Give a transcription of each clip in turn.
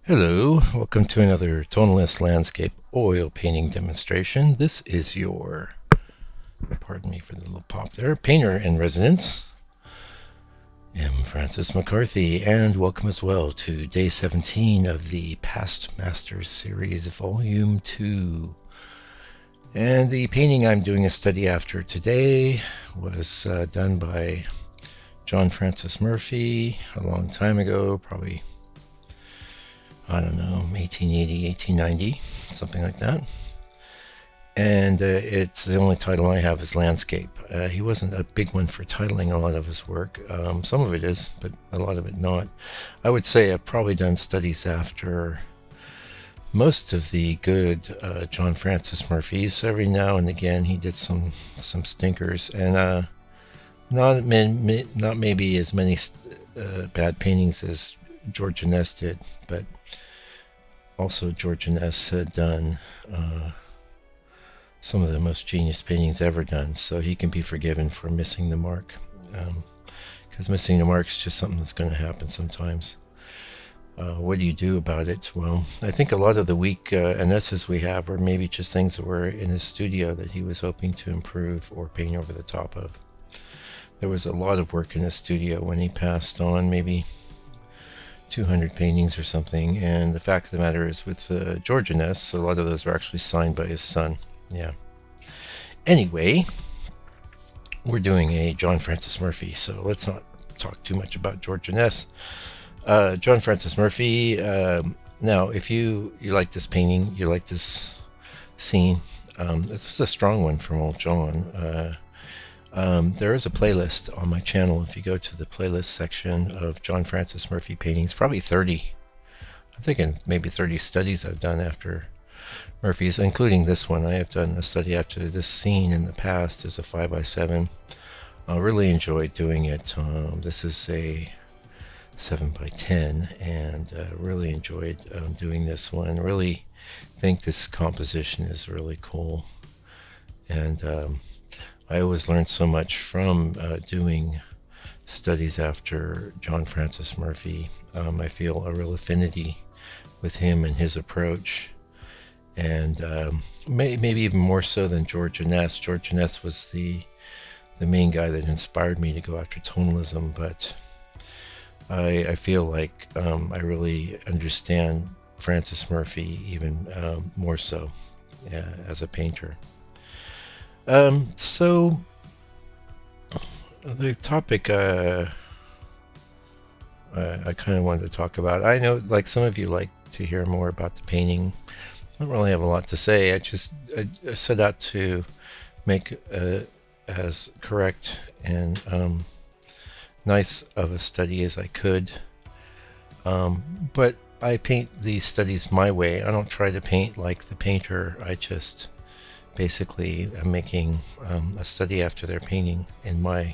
Hello, welcome to another Tonalist landscape oil painting demonstration. This is your, pardon me for the little pop there, painter in residence, M. Francis McCarthy, and welcome as well to day 17 of the Past Masters series, volume 2. And the painting I'm doing a study after today was done by John Francis Murphy a long time ago, probably I don't know, 1880, 1890, something like that. And it's the only title I have is landscape. He wasn't a big one for titling a lot of his work. Some of it is, but a lot of it not. I would say I've probably done studies after most of the good John Francis Murphys. Every now and again he did some stinkers, and not maybe as many bad paintings as George Ness did, but also George Ness had done some of the most genius paintings ever done, so he can be forgiven for missing the mark, because missing the mark is just something that's going to happen sometimes. What do you do about it? Well, I think a lot of the weak Nesses we have are maybe just things that were in his studio that he was hoping to improve or paint over the top of. There was a lot of work in his studio when he passed on, maybe 200 paintings or something, and the fact of the matter is with George Ness, a lot of those are actually signed by his son. Yeah. Anyway, we're doing a John Francis Murphy, so let's not talk too much about George Ness. John Francis Murphy, now if you like this painting, you like this scene, this is a strong one from old John. There is a playlist on my channel. If you go to the playlist section of John Francis Murphy paintings, probably 30. I'm thinking maybe 30 studies I've done after Murphy's, including this one. I have done a study after this scene in the past as a 5x7. I really enjoyed doing it. This is a 7x10, and really enjoyed doing this one. Really think this composition is really cool, and I always learned so much from doing studies after John Francis Murphy. I feel a real affinity with him and his approach, and maybe even more so than George Ness. George Ness was the main guy that inspired me to go after tonalism, but I feel like I really understand Francis Murphy even more so as a painter. So the topic I kind of wanted to talk about. I know, like, some of you like to hear more about the painting. I don't really have a lot to say. I set out to make as correct and nice of a study as I could. But I paint these studies my way. I don't try to paint like the painter. I just basically I'm making a study after their painting in my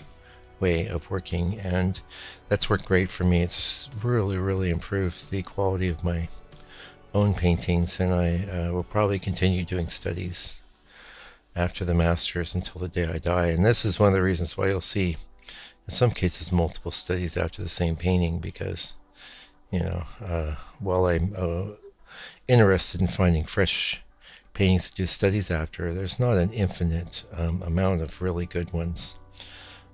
way of working, and that's worked great for me. It's really improved the quality of my own paintings, and I will probably continue doing studies after the masters until the day I die. And this is one of the reasons why you'll see in some cases multiple studies after the same painting, because while I'm interested in finding fresh paintings to do studies after, there's not an infinite amount of really good ones.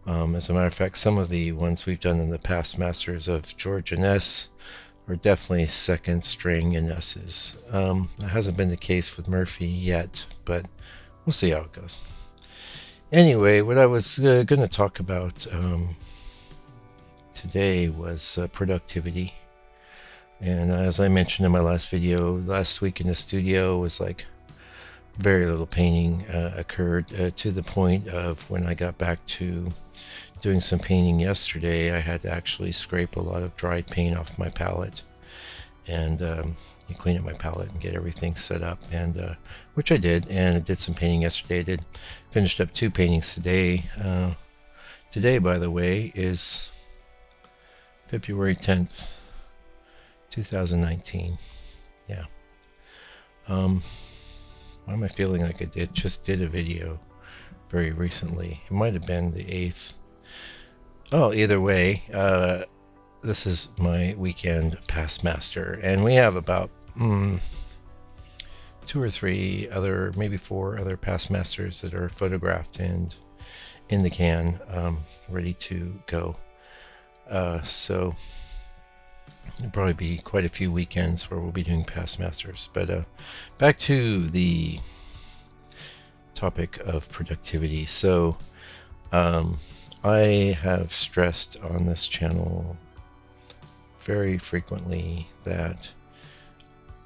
As a matter of fact, some of the ones we've done in the past masters of George Ness are definitely second string Nesses. It hasn't been the case with Murphy yet, but we'll see how it goes. Anyway, what I was going to talk about today was productivity. And as I mentioned in my last video, last week in the studio was like very little painting occurred, to the point of when I got back to doing some painting yesterday, I had to actually scrape a lot of dried paint off my palette and clean up my palette and get everything set up, and which I did, and I did some painting yesterday. Finished up 2 paintings today. Today, by the way, is February 10th, 2019. Yeah. Why am I feeling like I just did a video very recently? It might have been the 8th. Oh, either way, this is my weekend past master, and we have about 2 or 3 other, maybe 4 other past masters that are photographed and in the can, ready to go. So there'll probably be quite a few weekends where we'll be doing past masters. But back to the topic of productivity. So I have stressed on this channel very frequently that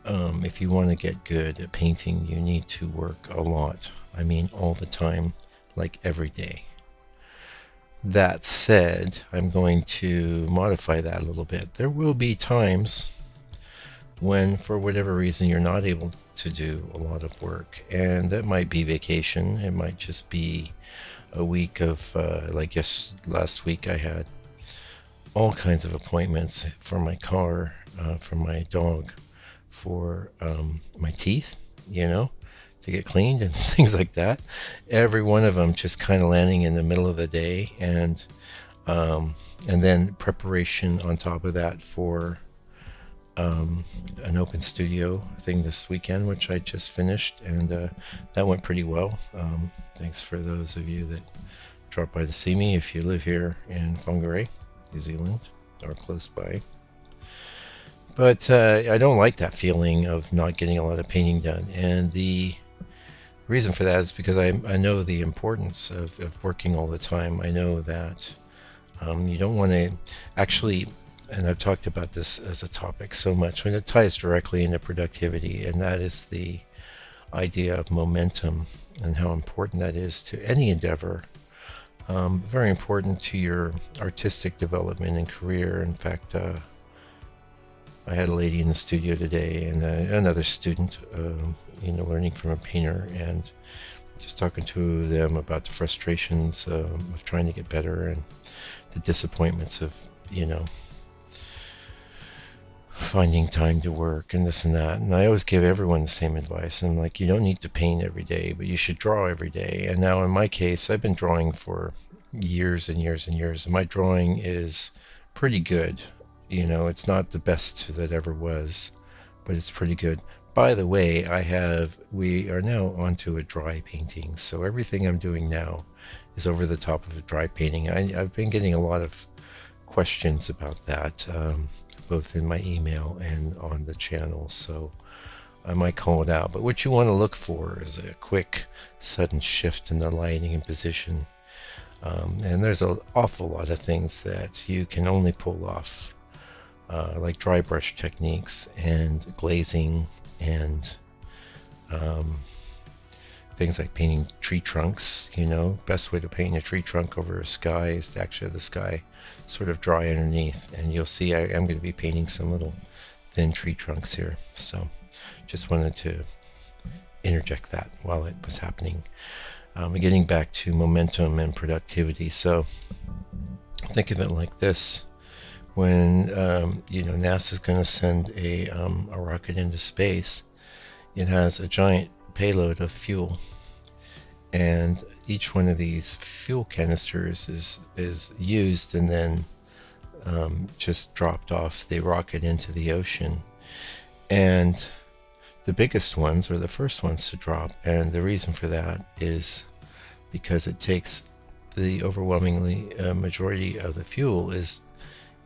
if you want to get good at painting, you need to work a lot. I mean, all the time, like every day. That said, I'm going to modify that a little bit. There will be times when, for whatever reason, you're not able to do a lot of work, and that might be vacation. It might just be a week of, last week I had all kinds of appointments for my car, for my dog, for my teeth, to get cleaned and things like that. Every one of them just kind of landing in the middle of the day, and then preparation on top of that for an open studio thing this weekend, which I just finished, and that went pretty well. Thanks for those of you that dropped by to see me if you live here in Whangarei, New Zealand, or close by. But I don't like that feeling of not getting a lot of painting done, and the reason for that is because I know the importance of working all the time. I know that you don't want to actually, and I've talked about this as a topic so much, when it ties directly into productivity, and that is the idea of momentum and how important that is to any endeavor. Very important to your artistic development and career. In fact, I had a lady in the studio today, and another student, learning from a painter, and just talking to them about the frustrations of trying to get better, and the disappointments of, finding time to work and this and that. And I always give everyone the same advice. I'm like, you don't need to paint every day, but you should draw every day. And now in my case, I've been drawing for years and years and years, and my drawing is pretty good. It's not the best that ever was, but it's pretty good. By the way, we are now onto a dry painting, so everything I'm doing now is over the top of a dry painting. I've been getting a lot of questions about that, both in my email and on the channel, so I might call it out. But what you want to look for is a quick, sudden shift in the lighting and position. And there's an awful lot of things that you can only pull off, like dry brush techniques and glazing, and things like painting tree trunks. Best way to paint a tree trunk over a sky is to actually have the sky sort of dry underneath, and you'll see I am going to be painting some little thin tree trunks here. So just wanted to interject that while it was happening. Getting back to momentum and productivity. So think of it like this. When NASA's going to send a rocket into space, it has a giant payload of fuel, and each one of these fuel canisters is used and then just dropped off the rocket into the ocean. And the biggest ones are the first ones to drop, and the reason for that is because it takes the overwhelmingly majority of the fuel is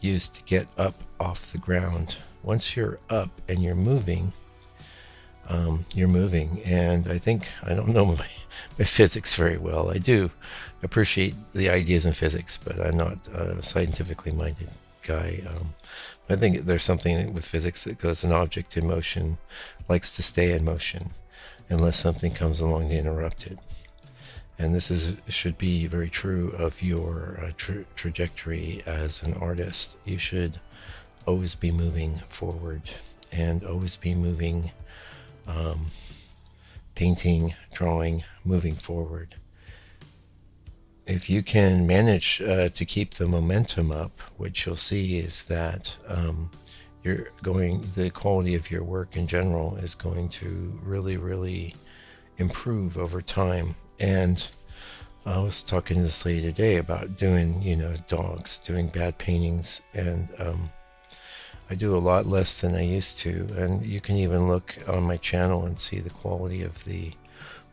used to get up off the ground. Once you're up and you're moving, and I don't know my physics very well. I do appreciate the ideas in physics, but I'm not a scientifically minded guy. I think there's something with physics that goes, an object in motion likes to stay in motion unless something comes along to interrupt it. And this should be very true of your trajectory as an artist. You should always be moving forward and always be moving, painting, drawing, moving forward. If you can manage to keep the momentum up, what you'll see is that the quality of your work in general is going to really, really improve over time. And I was talking to this lady today about doing, dogs, doing bad paintings, and I do a lot less than I used to. And you can even look on my channel and see the quality of the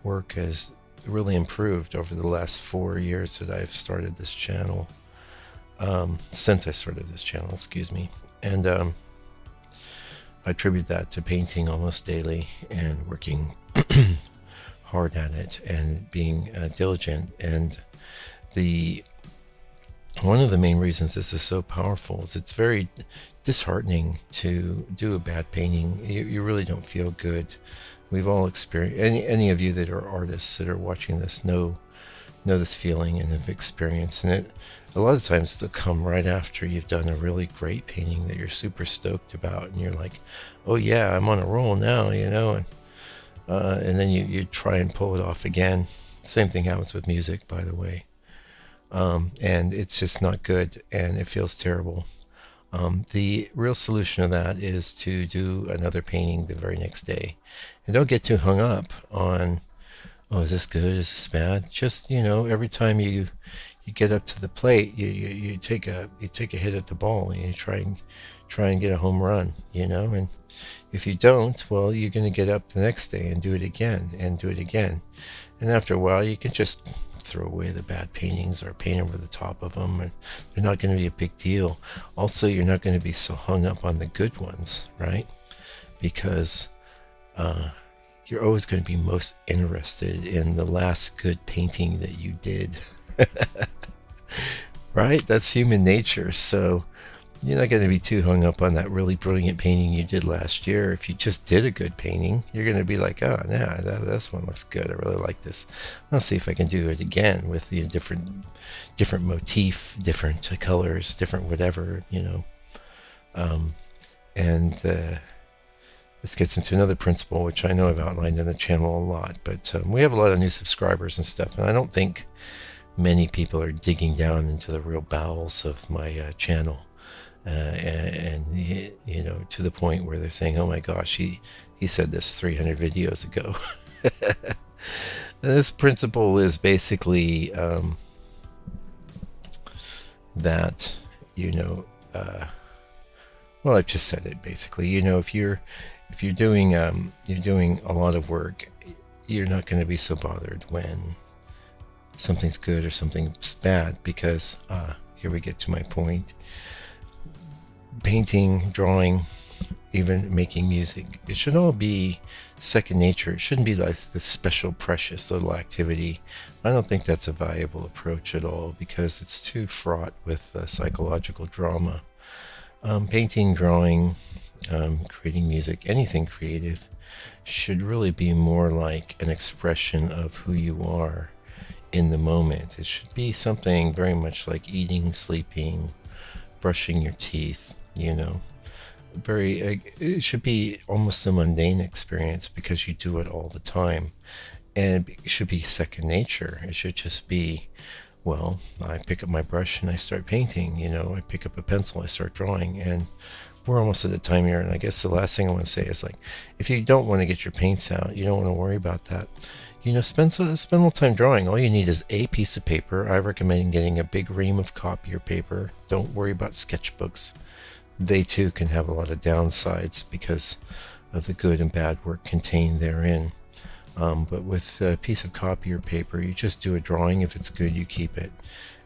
work has really improved over the last 4 years that I've started this channel. Since I started this channel, excuse me. And I attribute that to painting almost daily and working hard at it and being diligent. And the one of the main reasons this is so powerful is it's very disheartening to do a bad painting. You really don't feel good. We've all experienced, any of you that are artists that are watching this know this feeling and have experienced it. A lot of times they'll come right after you've done a really great painting that you're super stoked about, and you're like, oh yeah, I'm on a roll now, and then you try and pull it off again. Same thing happens with music, by the way. And it's just not good, and it feels terrible. The real solution of that is to do another painting the very next day. And don't get too hung up on, oh, is this good? Is this bad? Just, every time you get up to the plate, you take a hit at the ball, and you try and get a home run, and if you don't, well, you're going to get up the next day and do it again and do it again. And after a while, you can just throw away the bad paintings or paint over the top of them, and they're not going to be a big deal. Also, you're not going to be so hung up on the good ones, right? Because you're always going to be most interested in the last good painting that you did. Right? That's human nature. So you're not going to be too hung up on that really brilliant painting you did last year. If you just did a good painting, you're going to be like, oh, yeah, this one looks good. I really like this. I'll see if I can do it again with different motif, different colors, different whatever, and this gets into another principle, which I know I've outlined in the channel a lot, but we have a lot of new subscribers and stuff, and I don't think many people are digging down into the real bowels of my channel. And to the point where they're saying, oh my gosh, he said this 300 videos ago. This principle is basically that well, I've just said it basically. If you're doing a lot of work, you're not going to be so bothered when something's good or something's bad, because here we get to my point. Painting, drawing, even making music, it should all be second nature. It shouldn't be like this special precious little activity. I don't think that's a viable approach at all, because it's too fraught with psychological drama. Painting, drawing, creating music, anything creative should really be more like an expression of who you are in the moment. It should be something very much like eating, sleeping, brushing your teeth, it should be almost a mundane experience because you do it all the time, and it should be second nature. It should just be, well, I pick up my brush and I start painting, I pick up a pencil, I start drawing, and we're almost at the time here. And I guess the last thing I want to say is, like, if you don't want to get your paints out, you don't want to worry about that, spend a little time drawing. All you need is a piece of paper. I recommend getting a big ream of copier paper. Don't worry about sketchbooks. They too can have a lot of downsides because of the good and bad work contained therein. But with a piece of copier paper, you just do a drawing. If it's good, you keep it,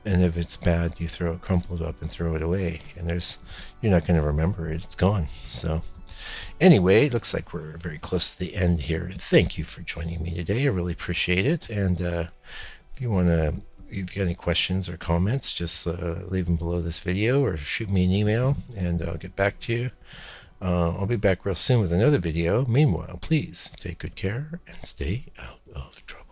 and if it's bad, you throw it crumpled up and throw it away. And you're not going to remember it. It's gone. So anyway, it looks like we're very close to the end here. Thank you for joining me today. I really appreciate it. And if you got any questions or comments, just leave them below this video or shoot me an email, and I'll get back to you. I'll be back real soon with another video. Meanwhile, please take good care and stay out of trouble.